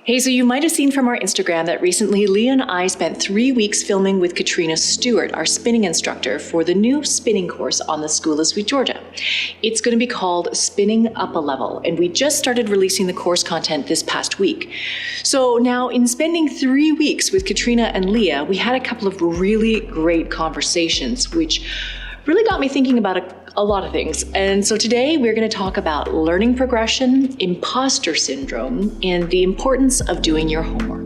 Hey, so you might have seen from our Instagram that recently Leah and I spent 3 weeks filming with Katrina Stewart, our spinning instructor, for the new spinning course on the School of SweetGeorgia. It's going to be called Spinning Up a Level, and we just started releasing the course content this past week. So now, in spending 3 weeks with Katrina and Leah, we had a couple of really great conversations, which really got me thinking about a lot of things. And so today we're going to talk about learning progression, imposter syndrome, and the importance of doing your homework.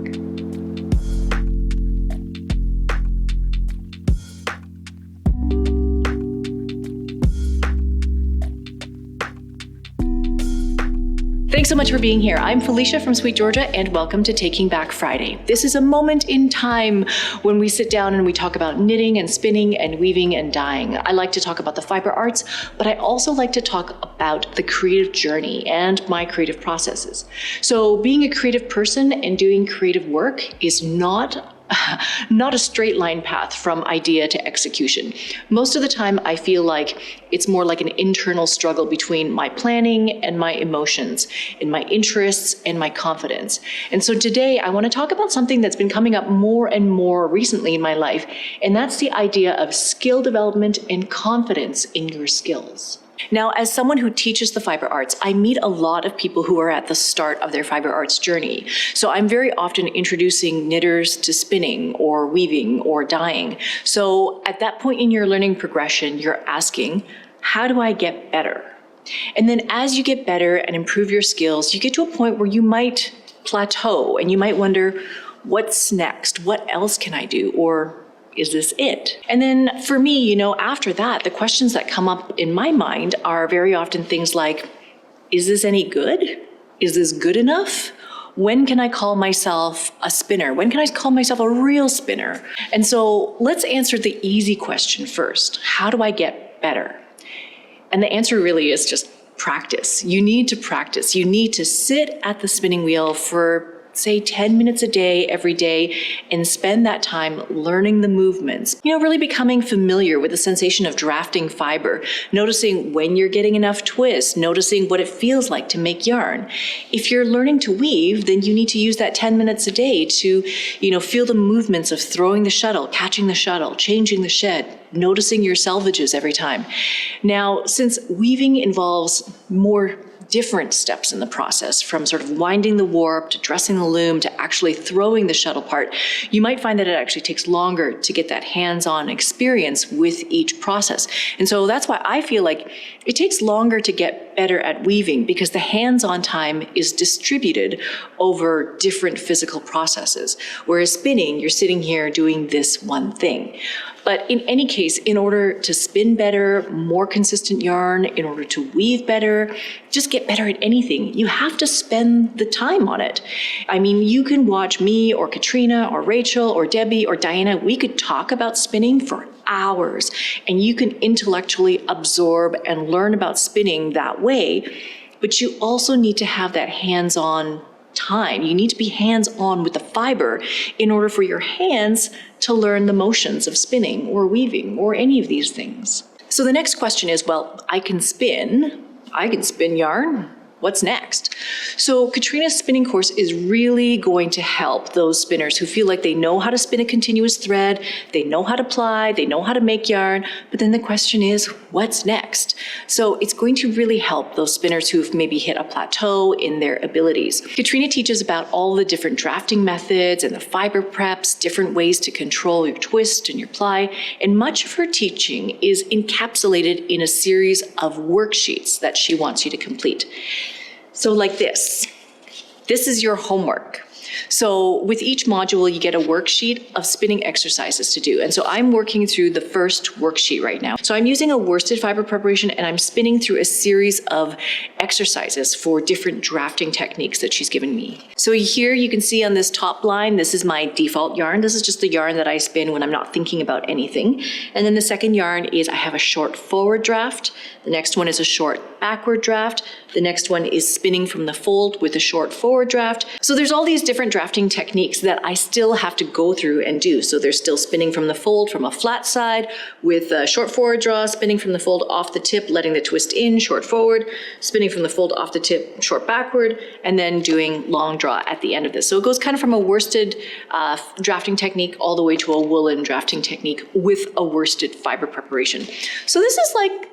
Thanks so much for being here. I'm Felicia from SweetGeorgia, and welcome to Taking Back Friday. This is a moment in time when we sit down and we talk about knitting and spinning and weaving and dyeing. I like to talk about the fiber arts, but I also like to talk about the creative journey and my creative processes. So being a creative person and doing creative work is not a straight line path from idea to execution. Most of the time, I feel like it's more like an internal struggle between my planning and my emotions, and my interests and my confidence. And so today, I want to talk about something that's been coming up more and more recently in my life, and that's the idea of skill development and confidence in your skills. Now, as someone who teaches the fiber arts, I meet a lot of people who are at the start of their fiber arts journey. So I'm very often introducing knitters to spinning or weaving or dyeing. So at that point in your learning progression, you're asking, how do I get better? And then as you get better and improve your skills, you get to a point where you might plateau and you might wonder, what's next? What else can I do? Or is this it? And then for me, after that, the questions that come up in my mind are very often things like, is this any good? Is this good enough? When can I call myself a spinner? When can I call myself a real spinner? And so let's answer the easy question first. How do I get better? And the answer really is just practice. You need to practice. You need to sit at the spinning wheel for say 10 minutes a day, every day, and spend that time learning the movements. Really becoming familiar with the sensation of drafting fiber, noticing when you're getting enough twist, noticing what it feels like to make yarn. If you're learning to weave, then you need to use that 10 minutes a day to, feel the movements of throwing the shuttle, catching the shuttle, changing the shed, noticing your selvages every time. Now, since weaving involves more different steps in the process, from sort of winding the warp to dressing the loom to actually throwing the shuttle part, you might find that it actually takes longer to get that hands-on experience with each process. And so that's why I feel like it takes longer to get better at weaving, because the hands-on time is distributed over different physical processes. Whereas spinning, you're sitting here doing this one thing. But in any case, in order to spin better, more consistent yarn, in order to weave better, just get better at anything, you have to spend the time on it. I mean, you can watch me or Katrina or Rachel or Debbie or Diana. We could talk about spinning for hours, and you can intellectually absorb and learn about spinning that way. But you also need to have that hands-on time. You need to be hands-on with the fiber in order for your hands to learn the motions of spinning or weaving or any of these things. So the next question is, well, I can spin yarn. What's next? So Katrina's spinning course is really going to help those spinners who feel like they know how to spin a continuous thread, they know how to ply, they know how to make yarn, but then the question is, what's next? So it's going to really help those spinners who've maybe hit a plateau in their abilities. Katrina teaches about all the different drafting methods and the fiber preps, different ways to control your twist and your ply, and much of her teaching is encapsulated in a series of worksheets that she wants you to complete. So like this is your homework. So with each module, you get a worksheet of spinning exercises to do. And so I'm working through the first worksheet right now. So I'm using a worsted fiber preparation, and I'm spinning through a series of exercises for different drafting techniques that she's given me. So here you can see on this top line, this is my default yarn. This is just the yarn that I spin when I'm not thinking about anything. And then the second yarn is I have a short forward draft. The next one is a short short backward draft. The next one is spinning from the fold with a short forward draft. So there's all these different drafting techniques that I still have to go through and do. So there's still spinning from the fold from a flat side with a short forward draw, spinning from the fold off the tip, letting the twist in, short forward, spinning from the fold off the tip, short backward, and then doing long draw at the end of this. So it goes kind of from a worsted drafting technique all the way to a woolen drafting technique with a worsted fiber preparation. So this is like,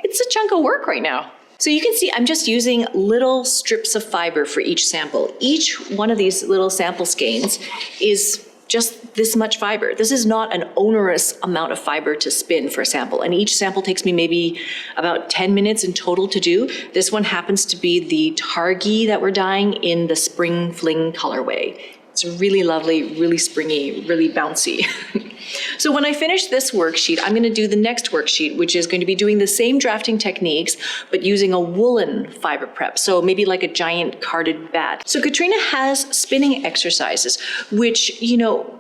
it's a chunk of work right now. So you can see I'm just using little strips of fiber for each sample. Each one of these little sample skeins is just this much fiber. This is not an onerous amount of fiber to spin for a sample, and each sample takes me maybe about 10 minutes in total to do. This one happens to be the Targhee that we're dyeing in the Spring Fling colorway. It's really lovely, really springy, really bouncy. So when I finish this worksheet, I'm going to do the next worksheet, which is going to be doing the same drafting techniques, but using a woolen fiber prep. So maybe like a giant carded bat. So Katrina has spinning exercises, which,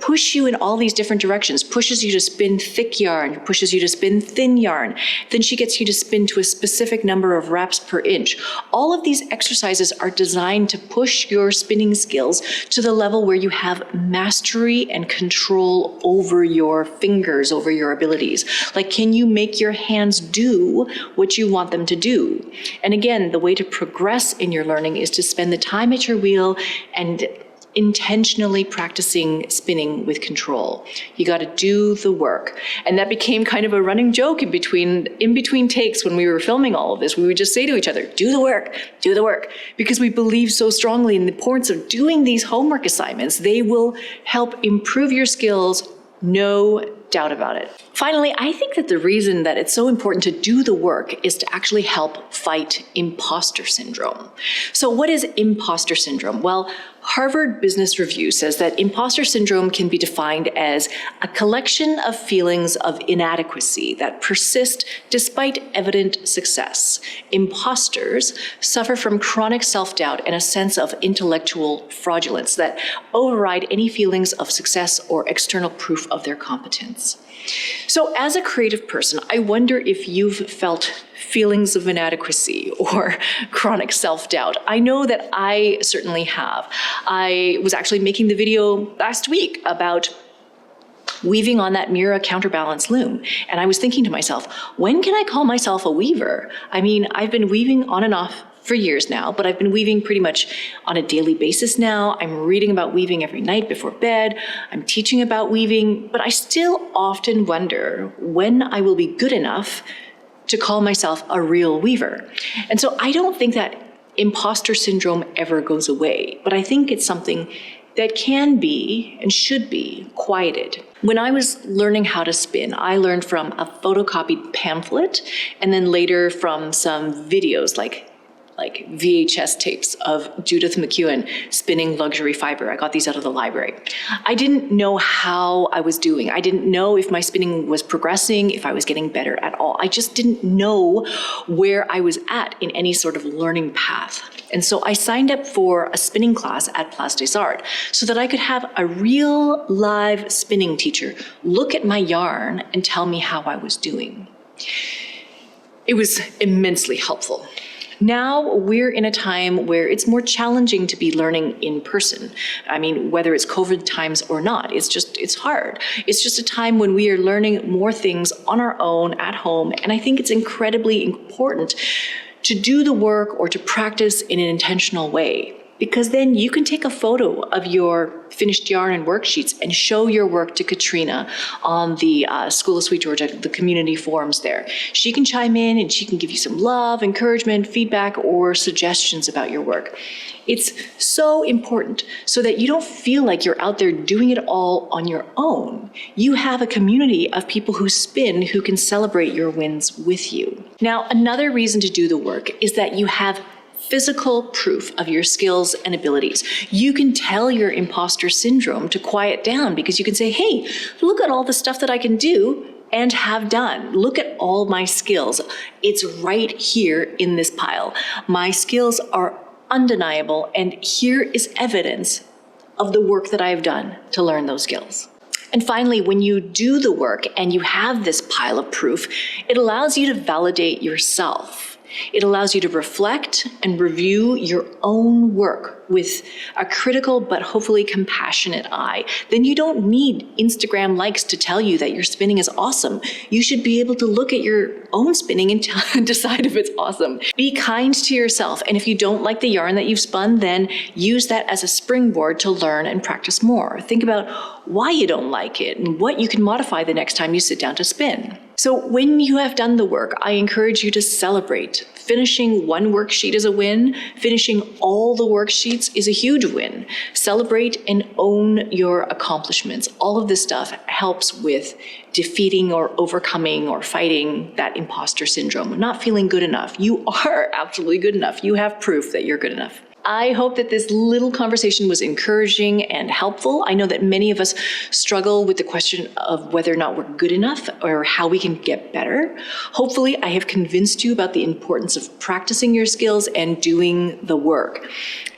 push you in all these different directions, pushes you to spin thick yarn, pushes you to spin thin yarn. Then she gets you to spin to a specific number of wraps per inch. All of these exercises are designed to push your spinning skills to the level where you have mastery and control over your fingers, over your abilities. Like, can you make your hands do what you want them to do? And again, the way to progress in your learning is to spend the time at your wheel and intentionally practicing spinning with control. You got to do the work. And that became kind of a running joke in between takes when we were filming all of this. We would just say to each other, do the work, because we believe so strongly in the importance of doing these homework assignments. They will help improve your skills, no doubt about it. Finally, I think that the reason that it's so important to do the work is to actually help fight imposter syndrome. So what is imposter syndrome? Well, Harvard Business Review says that imposter syndrome can be defined as a collection of feelings of inadequacy that persist despite evident success. Imposters suffer from chronic self-doubt and a sense of intellectual fraudulence that override any feelings of success or external proof of their competence. So as a creative person, I wonder if you've felt feelings of inadequacy or chronic self-doubt. I know that I certainly have. I was actually making the video last week about weaving on that Mira counterbalance loom. And I was thinking to myself, when can I call myself a weaver? I mean, I've been weaving on and off for years now, but I've been weaving pretty much on a daily basis now. I'm reading about weaving every night before bed. I'm teaching about weaving, but I still often wonder when I will be good enough to call myself a real weaver. And so I don't think that imposter syndrome ever goes away, but I think it's something that can be and should be quieted. When I was learning how to spin, I learned from a photocopied pamphlet and then later from some videos like VHS tapes of Judith McEwen spinning luxury fiber. I got these out of the library. I didn't know how I was doing. I didn't know if my spinning was progressing, if I was getting better at all. I just didn't know where I was at in any sort of learning path. And so I signed up for a spinning class at Place des Arts so that I could have a real live spinning teacher look at my yarn and tell me how I was doing. It was immensely helpful. Now we're in a time where it's more challenging to be learning in person. I mean, whether it's COVID times or not, it's hard. It's just a time when we are learning more things on our own at home. And I think it's incredibly important to do the work or to practice in an intentional way, because then you can take a photo of your finished yarn and worksheets and show your work to Katrina on the School of SweetGeorgia, the community forums there. She can chime in and she can give you some love, encouragement, feedback, or suggestions about your work. It's so important so that you don't feel like you're out there doing it all on your own. You have a community of people who spin who can celebrate your wins with you. Now, another reason to do the work is that you have physical proof of your skills and abilities. You can tell your imposter syndrome to quiet down because you can say, hey, look at all the stuff that I can do and have done. Look at all my skills. It's right here in this pile. My skills are undeniable, and here is evidence of the work that I have done to learn those skills. And finally, when you do the work and you have this pile of proof, it allows you to validate yourself. It allows you to reflect and review your own work with a critical but hopefully compassionate eye. Then you don't need Instagram likes to tell you that your spinning is awesome. You should be able to look at your own spinning and decide if it's awesome. Be kind to yourself, and if you don't like the yarn that you've spun, then use that as a springboard to learn and practice more. Think about why you don't like it and what you can modify the next time you sit down to spin. So when you have done the work, I encourage you to celebrate. Finishing one worksheet is a win. Finishing all the worksheets is a huge win. Celebrate and own your accomplishments. All of this stuff helps with defeating or overcoming or fighting that imposter syndrome, not feeling good enough. You are absolutely good enough. You have proof that you're good enough. I hope that this little conversation was encouraging and helpful. I know that many of us struggle with the question of whether or not we're good enough or how we can get better. Hopefully, I have convinced you about the importance of practicing your skills and doing the work.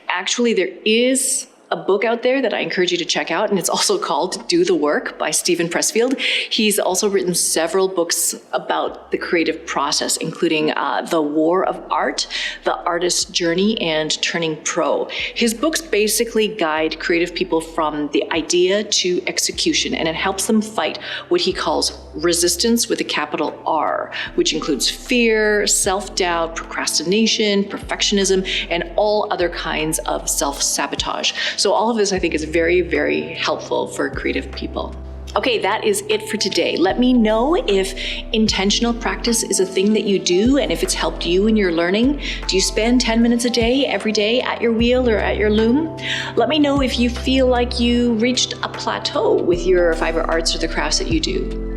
Actually, there is a book out there that I encourage you to check out, and it's also called Do the Work by Steven Pressfield. He's also written several books about the creative process, including The War of Art, The Artist's Journey, and Turning Pro. His books basically guide creative people from the idea to execution, and it helps them fight what he calls resistance with a capital R, which includes fear, self-doubt, procrastination, perfectionism, and all other kinds of self-sabotage. So all of this, I think, is very, very helpful for creative people. Okay, that is it for today. Let me know if intentional practice is a thing that you do and if it's helped you in your learning. Do you spend 10 minutes a day, every day, at your wheel or at your loom? Let me know if you feel like you reached a plateau with your fiber arts or the crafts that you do.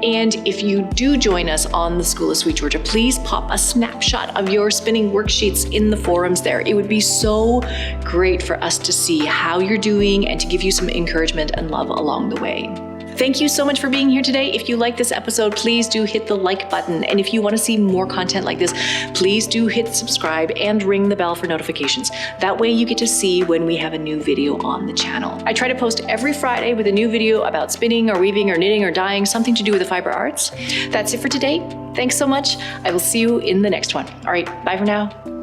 And if you do join us on the School of SweetGeorgia, please pop a snapshot of your spinning worksheets in the forums there. It would be so great for us to see how you're doing and to give you some encouragement and love along the way. Thank you so much for being here today. If you like this episode, please do hit the like button. And if you want to see more content like this, please do hit subscribe and ring the bell for notifications. That way you get to see when we have a new video on the channel. I try to post every Friday with a new video about spinning or weaving or knitting or dyeing, something to do with the fiber arts. That's it for today. Thanks so much. I will see you in the next one. All right, bye for now.